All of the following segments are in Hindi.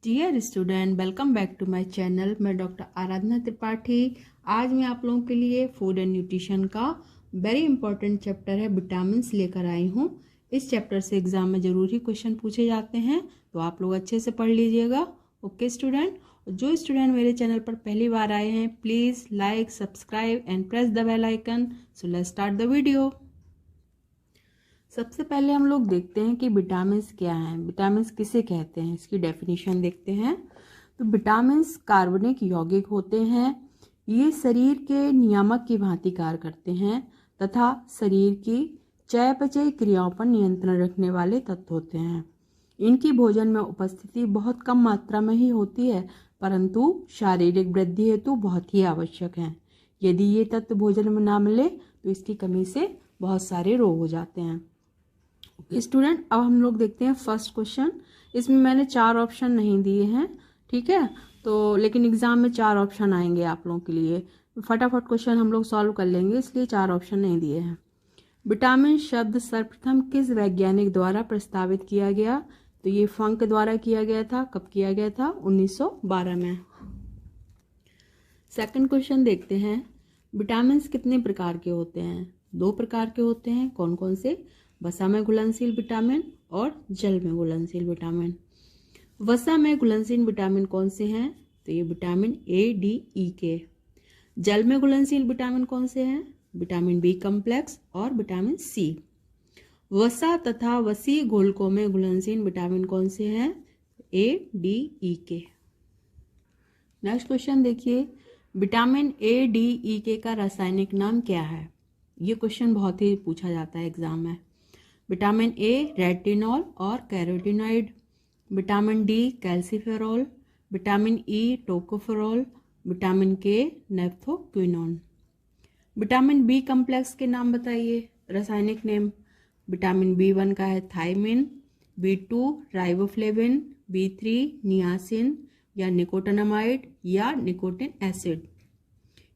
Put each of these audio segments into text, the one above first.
Dear student, welcome back to my channel. मैं डॉक्टर आराधना त्रिपाठी। आज मैं आप लोगों के लिए फूड एंड न्यूट्रिशन का वेरी इंपॉर्टेंट चैप्टर है विटामिन्स लेकर आई हूँ। इस चैप्टर से एग्जाम में जरूर ही क्वेश्चन पूछे जाते हैं, तो आप लोग अच्छे से पढ़ लीजिएगा। ओके स्टूडेंट, जो स्टूडेंट मेरे चैनल पर पहली बार आए हैं, please like, subscribe and press the bell icon. So let's start the video. सबसे पहले हम लोग देखते हैं कि विटामिन्स क्या हैं, विटामिन्स किसे कहते हैं, इसकी डेफिनेशन देखते हैं। तो विटामिन्स कार्बनिक यौगिक होते हैं। ये शरीर के नियामक की भांति कार्य करते हैं तथा शरीर की चयापचय क्रियाओं पर नियंत्रण रखने वाले तत्व होते हैं। इनकी भोजन में उपस्थिति बहुत कम मात्रा में ही होती है, परंतु शारीरिक वृद्धि हेतु बहुत ही आवश्यक है। यदि ये तत्व भोजन में ना मिले तो इसकी कमी से बहुत सारे रोग हो जाते हैं। स्टूडेंट, अब हम लोग देखते हैं फर्स्ट क्वेश्चन। इसमें मैंने 4 ऑप्शन नहीं दिए हैं, ठीक है, तो लेकिन एग्जाम में 4 ऑप्शन आएंगे आप लोगों के लिए। फटाफट क्वेश्चन हम लोग सॉल्व कर लेंगे, इसलिए 4 ऑप्शन नहीं दिए हैं। विटामिन शब्द सर्वप्रथम किस वैज्ञानिक द्वारा प्रस्तावित किया गया? तो ये फंक द्वारा किया गया था। कब किया गया था? 1912 में। सेकंड क्वेश्चन देखते हैं, विटामिन कितने प्रकार के होते हैं? 2 प्रकार के होते हैं। कौन कौन से? वसा में घुलनशील विटामिन और जल में घुलनशील विटामिन। वसा में घुलनशील विटामिन कौन से हैं? तो ये विटामिन ए, डी, ई के। जल में घुलनशील विटामिन कौन से हैं? विटामिन बी कॉम्प्लेक्स और विटामिन सी। वसा तथा वसी घोलकों में घुलनशील विटामिन कौन से हैं? ए, डी, ई के। नेक्स्ट क्वेश्चन देखिए, विटामिन ए, डी, ई के का रासायनिक नाम क्या है? ये क्वेश्चन बहुत ही पूछा जाता है एग्जाम में। विटामिन ए रेटिनॉल और carotenoid, vitamin D calciferol, vitamin E tocopherol, vitamin के नेफ्थोक्विनोन। विटामिन बी कॉम्प्लेक्स के नाम बताइए, रासायनिक नेम। विटामिन बी1 का है थायमिन, बी2 राइबोफ्लेविन, बी3 नियासिन या निकोटिनामाइड या nicotine acid,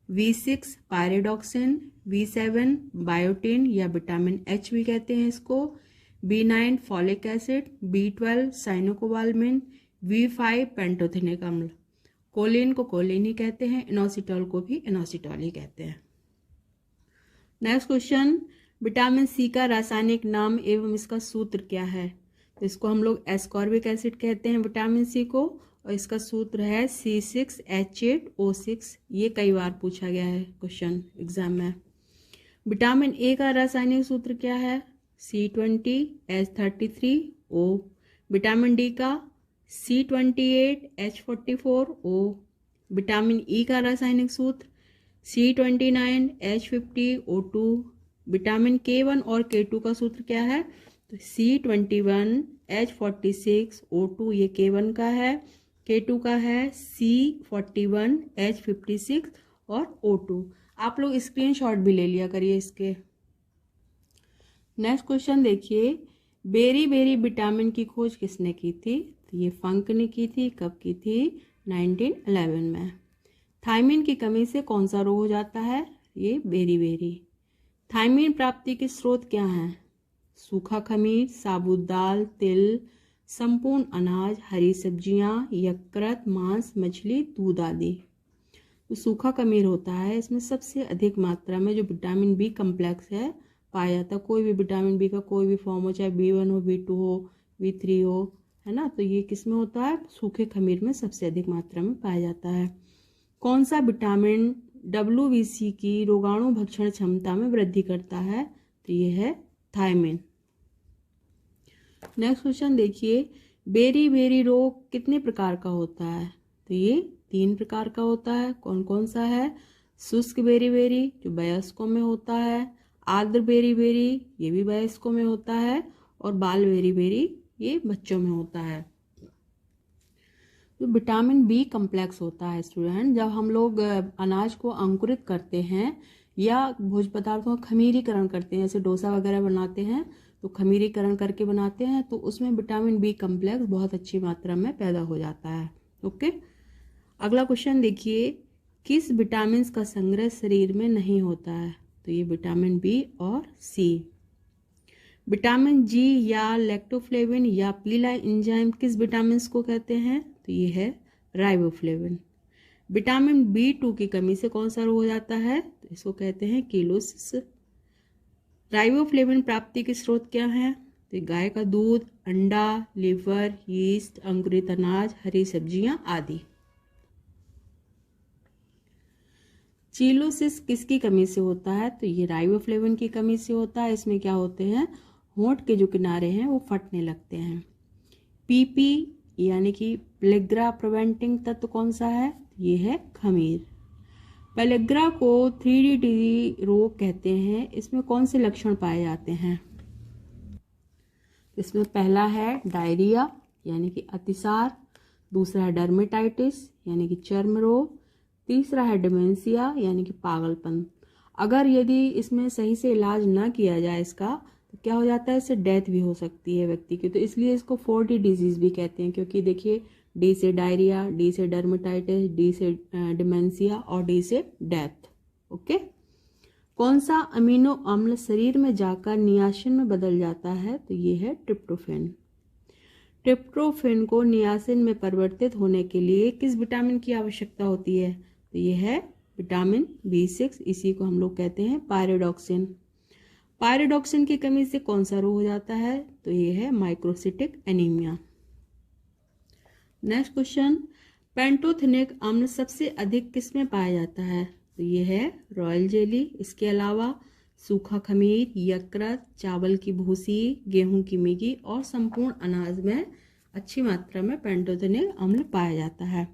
V6 pyridoxine, V7 biotin या विटामिन एच भी कहते हैं इसको, B9 folic acid, B12 cyanocobalamin, V5 pantothenic अम्ल। कोलिन को कोलिन ही कहते हैं, इनोसिटॉल को भी इनोसिटॉल ही कहते हैं। नेक्स्ट क्वेश्चन, विटामिन सी का रासायनिक नाम एवं इसका सूत्र क्या है? तो इसको हम लोग एस्कॉर्बिक एसिड कहते हैं विटामिन सी को, और इसका सूत्र है C6H8O6। ये कई बार पूछा गया है क्वेश्चन एग्जाम में। विटामिन ए का रासायनिक सूत्र क्या है? C20H33O। विटामिन डी का C28H44O। विटामिन ई का रासायनिक सूत्र C29H50O2। विटामिन K1 और K2 का सूत्र क्या है? तो C21H46O2, ये K1 का है। K2 का है C41H56 और O2। आप लोग स्क्रीनशॉट भी ले लिया करिए इसके। नेक्स्ट क्वेश्चन देखिए, बेरी बेरी विटामिन की खोज किसने की थी? तो ये फंक ने की थी। कब की थी? 1911 में। थायमिन की कमी से कौन सा रोग हो जाता है? ये बेरी बेरी। थायमिन प्राप्ति के स्रोत क्या हैं? सूखा खमीर, साबुत दाल, तिल, संपूर्ण अनाज, हरी सब्जियां, यकृत, मांस, मछली, दूध आदि। तो सूखा खमीर होता है, इसमें सबसे अधिक मात्रा में जो विटामिन बी कॉम्प्लेक्स है पाया जाता है। कोई भी विटामिन बी का कोई भी फॉर्म हो, चाहे B1 हो, B2 हो, B3 हो, है ना, तो ये किस में होता है? सूखे खमीर में सबसे अधिक मात्रा में पाया जाता है। कौन सा विटामिन WBC की रोगाणु भक्षण क्षमता में वृद्धि करता है? तो ये है थायमिन। नेक्स्ट क्वेश्चन देखिए, बेरी बेरी रोग कितने प्रकार का होता है? तो ये 3 प्रकार का होता है। कौन कौन सा है? शुष्क बेरी बेरी जो वयस्कों में होता है, आर्द्र बेरी बेरी ये भी वयस्कों में होता है, और बाल बेरी बेरी ये बच्चों में होता है। तो विटामिन बी कॉम्प्लेक्स होता है स्टूडेंट, जब हम लोग अनाज को अंकुरित करते हैं या भोज्य पदार्थों का खमीरीकरण करते हैं, जैसे डोसा वगैरह बनाते हैं तो खमीरीकरण करके बनाते हैं, तो उसमें विटामिन बी कॉम्प्लेक्स बहुत अच्छी मात्रा में पैदा हो जाता है। ओके, अगला क्वेश्चन देखिए, किस विटामिन का संग्रह शरीर में नहीं होता है? तो ये विटामिन बी और सी। विटामिन जी या लैक्टोफ्लेविन या पीला एंजाइम किस विटामिन को कहते हैं? तो ये है राइबोफ्लेविन। विटामिन B2 की कमी से कौन सा रोग हो जाता है? तो इसको कहते हैं कीलोसिस। राइबोफ्लेविन प्राप्ति के स्रोत क्या हैं? तो गाय का दूध, अंडा, लीवर, यीस्ट, अंकुरित अनाज, हरी सब्जियां आदि। चीलोसिस किसकी कमी से होता है? तो ये राइबोफ्लेविन की कमी से होता है। इसमें क्या होते हैं, होंठ के जो किनारे हैं वो फटने लगते हैं। पीपी यानी कि पेलेग्रा प्रिवेंटिंग तत्व कौन सा है? ये है खमीर। पेलेग्रा को 3D रोग कहते हैं। इसमें कौन से लक्षण पाए जाते हैं? इसमें पहला है डायरिया यानी कि अतिसार, दूसरा है डर्मेटाइटिस यानी कि चर्म रोग, तीसरा है डिमेंशिया यानी कि पागलपन। अगर यदि इसमें सही से इलाज ना किया जाए इसका, तो क्या हो जाता है, इससे डेथ भी हो सकती है व्यक्ति की। तो इसलिए इसको 4D डिजीज भी कहते हैं, क्योंकि देखिए डी से डायरिया, डी से डर्मेटाइटिस, डी से डिमेंशिया और डी से डेथ। ओके। कौन सा अमीनो अम्ल शरीर में जाकर नियासिन में बदल जाता है? तो ये है ट्रिप्टोफैन। ट्रिप्टोफैन को नियासिन में परिवर्तित होने के लिए किस विटामिन की आवश्यकता होती है? तो ये है विटामिन B6। इसी को हम लोग कहते हैं पायरोडॉक्सिन। पायरोडॉक्सिन की कमी से कौन सा रोग हो जाता है? तो ये है microcytic anaemia. Next question, pantothenic अम्ल सबसे अधिक किस में पाया जाता है? तो ये है रॉयल जेली। इसके अलावा सूखा खमीर, यकृत, चावल की भूसी, गेहूं की मिगी और संपूर्ण अनाज में अच्छी मात्रा में पेंटोथेनिक अम्ल पाया जाता है।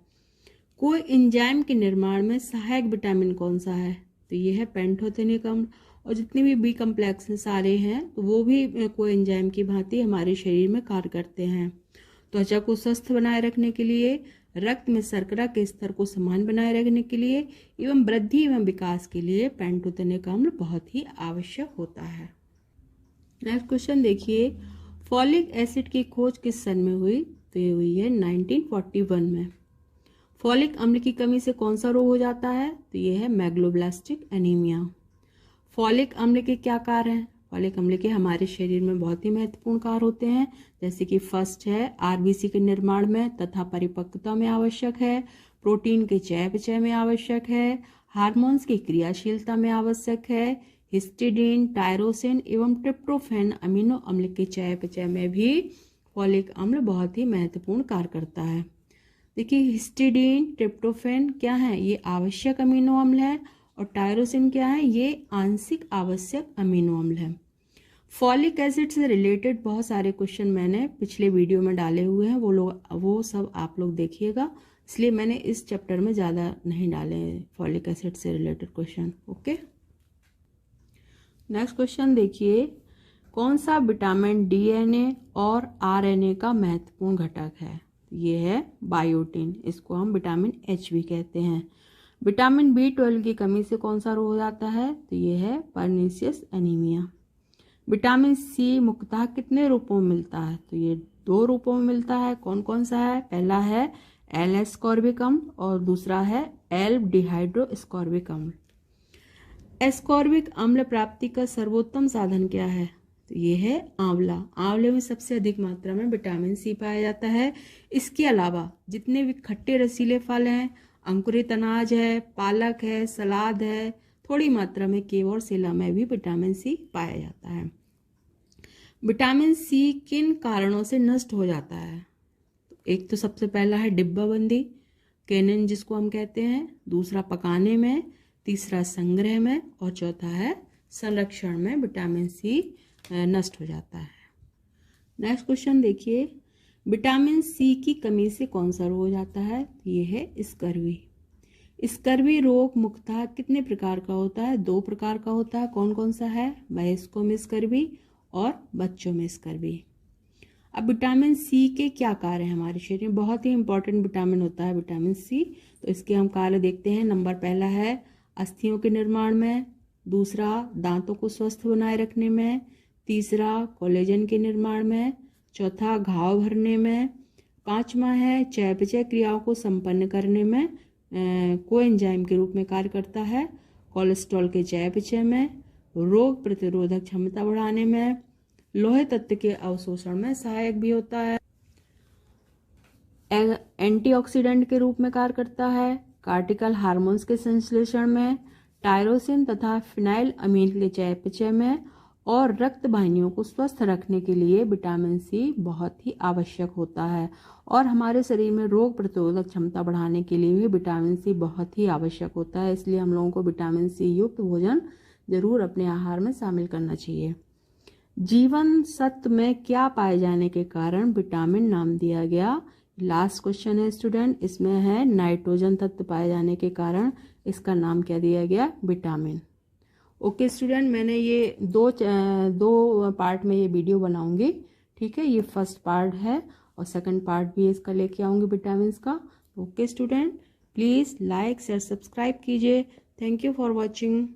कोई एंजाइम के निर्माण में सहायक विटामिन कौन सा है? तो ये है पेंटोथेनिक अम्ल। और जितने भी बी कम्प्लेक्स सारे हैं तो वो भी कोई एंजाइम की भांति हमारे शरीर में कार्य करते हैं। त्वचा को स्वस्थ बनाए रखने के लिए, रक्त में शर्करा के स्तर को समान बनाए रखने के लिए एवं वृद्धि एवं विकास के लिए पेंटोथेनिक अम्ल बहुत ही आवश्यक होता है। नेक्स्ट क्वेश्चन देखिए, फॉलिक एसिड की खोज किस सन में हुई? तो ये हुई है 1941 में। फॉलिक अम्ल की कमी से कौन सा रोग हो जाता है? तो ये है मेगलोब्लास्टिक एनीमिया। फॉलिक अम्ल के क्या कार्य हैं? फॉलिक अम्ल के हमारे शरीर में बहुत ही महत्वपूर्ण कार्य होते हैं, जैसे कि फर्स्ट है आरबीसी के निर्माण में तथा परिपक्वता में आवश्यक है, प्रोटीन के चयापचय में आवश्यक है, हार्मोन्स की क्रियाशीलता में आवश्यक है, हिस्टिडीन, टायरोसिन एवं ट्रिप्टोफैन अमीनो अम्ल के चयापचय में भी फॉलिक अम्ल बहुत ही महत्वपूर्ण कार्य करता है। देखिए हिस्टिडीन, ट्रिप्टोफैन क्या है? ये आवश्यक अमीनो अम्ल है और टायरोसिन क्या है? ये आंशिक आवश्यक अमीनो अम्ल है। फॉलिक एसिड से रिलेटेड बहुत सारे क्वेश्चन मैंने पिछले वीडियो में डाले हुए हैं, वो सब आप लोग देखिएगा, इसलिए मैंने इस चैप्टर में ज़्यादा नहीं डाले फॉलिक एसिड से related question. Okay. Next question देखिए, कौन सा विटामिन DNA और RNA का महत्वपूर्ण घटक है? ये है बायोटिन। इसको हम विटामिन H भी कहते हैं। विटामिन B12 की कमी से कौन सा रोग हो जाता है? तो ये है पर्नीशियस एनीमिया। विटामिन C मुख्यतः कितने रूपों में मिलता है? तो ये 2 रूपों में मिलता है। कौन कौन सा है? पहला है L-एस्कॉर्बिक अम्ल और दूसरा है L-डिहाइड्रोएस्कॉर्बिक अम्ल। एस्कॉर्बिक अम्ल प्राप्ति का सर्वोत्तम साधन क्या है? तो ये है आंवला। आंवले में सबसे अधिक मात्रा में विटामिन C पाया जाता है। इसके अलावा जितने भी खट्टे रसीले फल हैं, अंकुरित अनाज है, पालक है, सलाद है, थोड़ी मात्रा में केव और सिला में भी विटामिन C पाया जाता है। विटामिन C किन कारणों से नष्ट हो जाता है? एक तो सबसे पहला है डिब्बाबंदी, केनिन जिसको हम कहते हैं, दूसरा पकाने में, तीसरा संग्रह में और चौथा है संरक्षण में विटामिन C नष्ट हो जाता है। नेक्स्ट क्वेश्चन देखिए, विटामिन C की कमी से कौन सा रोग हो जाता है? ये है स्कर्वी। स्कर्वी रोग मुख्यतः कितने प्रकार का होता है? 2 प्रकार का होता है। कौन कौन सा है? वयस्कों में स्कर्वी और बच्चों में स्कर्वी। अब विटामिन C के क्या कार्य हैं हमारे शरीर में? बहुत ही इंपॉर्टेंट विटामिन होता है विटामिन C। तो इसके हम कार्य देखते हैं। नंबर पहला है अस्थियों के निर्माण में, दूसरा दांतों को स्वस्थ बनाए रखने में, तीसरा कोलेजन के निर्माण में, चौथा घाव भरने में, पांचवा है चयापचय क्रियाओं को संपन्न करने में कोएंजाइम के रूप में कार्य करता है, कोलेस्ट्रॉल के चयापचय में, रोग प्रतिरोधक क्षमता बढ़ाने में, लोहे तत्व के अवशोषण में सहायक भी होता है, एंटीऑक्सीडेंट के रूप में कार्य करता है, कार्टिकल हार्मोन्स के संश्लेषण में, टायरोसिन तथा फिनाइल अमीन के चयापचय में और रक्त वाहिनियों को स्वस्थ रखने के लिए विटामिन सी बहुत ही आवश्यक होता है। और हमारे शरीर में रोग प्रतिरोधक क्षमता बढ़ाने के लिए भी विटामिन सी बहुत ही आवश्यक होता है। इसलिए हम लोगों को विटामिन सी युक्त भोजन जरूर अपने आहार में शामिल करना चाहिए। जीवन सत्व में क्या पाए जाने के कारण विटामिन नाम दिया गया? लास्ट क्वेश्चन है स्टूडेंट, इसमें है नाइट्रोजन तत्व पाए जाने के कारण इसका नाम क्या दिया गया? विटामिन। ओके स्टूडेंट, मैंने ये दो पार्ट में ये वीडियो बनाऊंगी, ठीक है। ये फर्स्ट पार्ट है और सेकंड पार्ट भी इसका लेके आऊंगी विटामिन का। Okay student, please like share subscribe कीजिए। Thank you for watching.